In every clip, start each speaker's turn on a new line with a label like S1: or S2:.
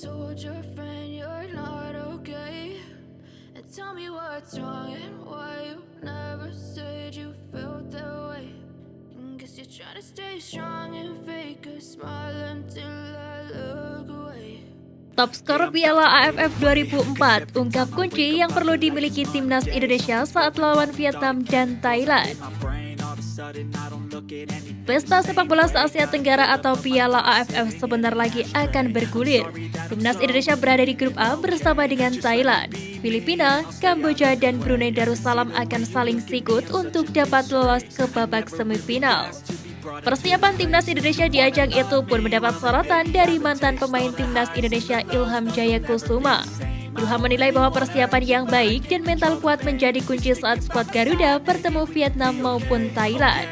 S1: told your friend you're not okay? And tell me what's wrong and why you never said you felt that way. And guess you're trying to stay strong and fake a smile until I look away.
S2: Top skor Piala AFF 2004 ungkap kunci yang perlu dimiliki timnas Indonesia saat lawan Vietnam dan Thailand. Pesta sepak bola se-Asia Tenggara atau Piala AFF sebentar lagi akan bergulir. Timnas Indonesia berada di grup A bersama dengan Thailand, Filipina, Kamboja, dan Brunei Darussalam akan saling sikut untuk dapat lolos ke babak semifinal. Persiapan timnas Indonesia di ajang itu pun mendapat sorotan dari mantan pemain timnas Indonesia Ilham Jaya Kusuma. Ilham menilai bahwa persiapan yang baik dan mental kuat menjadi kunci saat skuad Garuda bertemu Vietnam maupun Thailand.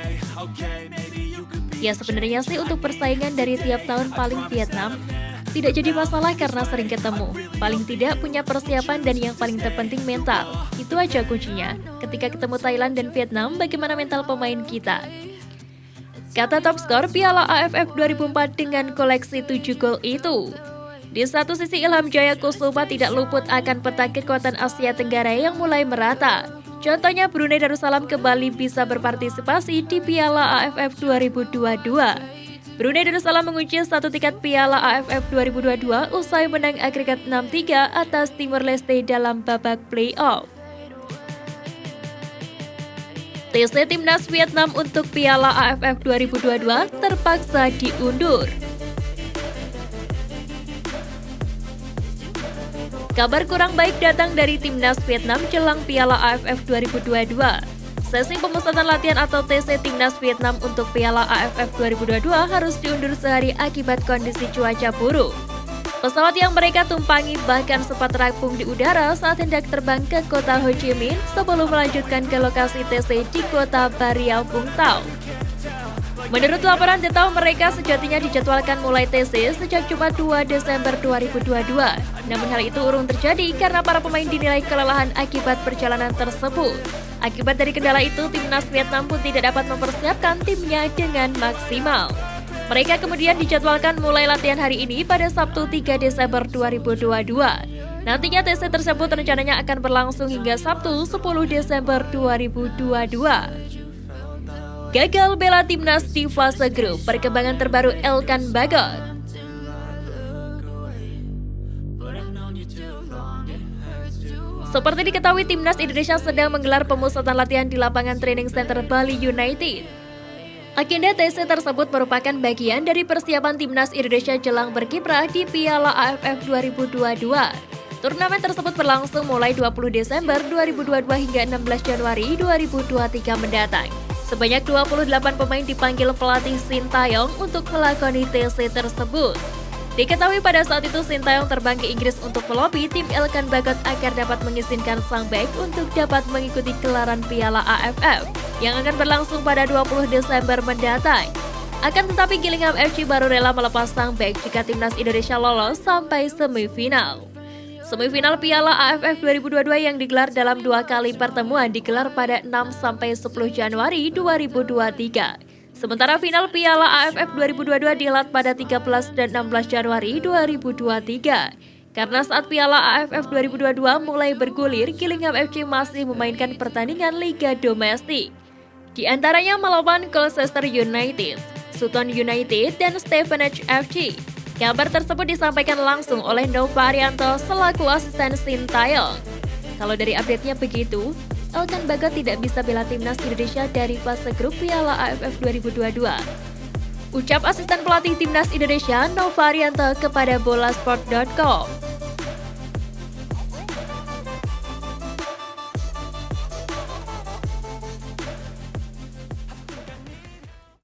S2: Ya sebenarnya sih untuk persaingan dari tiap tahun paling Vietnam tidak jadi masalah karena sering ketemu. Paling tidak punya persiapan dan yang paling terpenting mental. Itu aja kuncinya. Ketika ketemu Thailand dan Vietnam, bagaimana mental pemain kita? Kata top skor Piala AFF 2004 dengan koleksi 7 gol itu. Di satu sisi Ilham Jaya Kusuma tidak luput akan peta kekuatan Asia Tenggara yang mulai merata. Contohnya Brunei Darussalam kembali bisa berpartisipasi di Piala AFF 2022. Brunei Darussalam mengunci satu tiket Piala AFF 2022 usai menang agregat 6-3 atas Timor Leste dalam babak play-off. TC Timnas Vietnam untuk Piala AFF 2022 terpaksa diundur. Kabar kurang baik datang dari Timnas Vietnam jelang Piala AFF 2022. Sesi pemusatan latihan atau TC Timnas Vietnam untuk Piala AFF 2022 harus diundur sehari akibat kondisi cuaca buruk. Pesawat yang mereka tumpangi bahkan sempat terapung di udara saat hendak terbang ke kota Ho Chi Minh sebelum melanjutkan ke lokasi TC di kota Bà Vũng Tàu. Menurut laporan detail mereka sejatinya dijadwalkan mulai TC sejak Jumat 2 Desember 2022. Namun hal itu urung terjadi karena para pemain dinilai kelelahan akibat perjalanan tersebut. Akibat dari kendala itu, timnas Vietnam pun tidak dapat mempersiapkan timnya dengan maksimal. Mereka kemudian dijadwalkan mulai latihan hari ini pada Sabtu 3 Desember 2022. Nantinya TC tersebut rencananya akan berlangsung hingga Sabtu 10 Desember 2022. Gagal bela timnas di fase grup, perkembangan terbaru Elkan Bagot. Seperti diketahui, timnas Indonesia sedang menggelar pemusatan latihan di lapangan training center Bali United. Agenda TC tersebut merupakan bagian dari persiapan timnas Indonesia jelang berkiprah di Piala AFF 2022. Turnamen tersebut berlangsung mulai 20 Desember 2022 hingga 16 Januari 2023 mendatang. Sebanyak 28 pemain dipanggil pelatih Sintayong untuk melakoni TC tersebut. Diketahui pada saat itu Sintayong terbang ke Inggris untuk melobi tim Elkan Bagot agar dapat mengizinkan sang bek untuk dapat mengikuti gelaran Piala AFF yang akan berlangsung pada 20 Desember mendatang. Akan tetapi Gillingham FC baru rela melepas sang bek jika timnas Indonesia lolos sampai semifinal. Semifinal Piala AFF 2022 yang digelar dalam 2 kali pertemuan digelar pada 6-10 Januari 2023. Sementara final Piala AFF 2022 dihelat pada 13 dan 16 Januari 2023. Karena saat Piala AFF 2022 mulai bergulir, Gillingham FC masih memainkan pertandingan liga domestik. Di antaranya melawan Colchester United, Sutton United, dan Stevenage FC. Kabar tersebut disampaikan langsung oleh Nova Arianto selaku asisten Sintayong. Kalau dari update-nya begitu, Elkan Bagot tidak bisa bela timnas Indonesia dari fase grup Piala AFF 2022. Ucap asisten pelatih timnas Indonesia Nova Arianto kepada bolasport.com.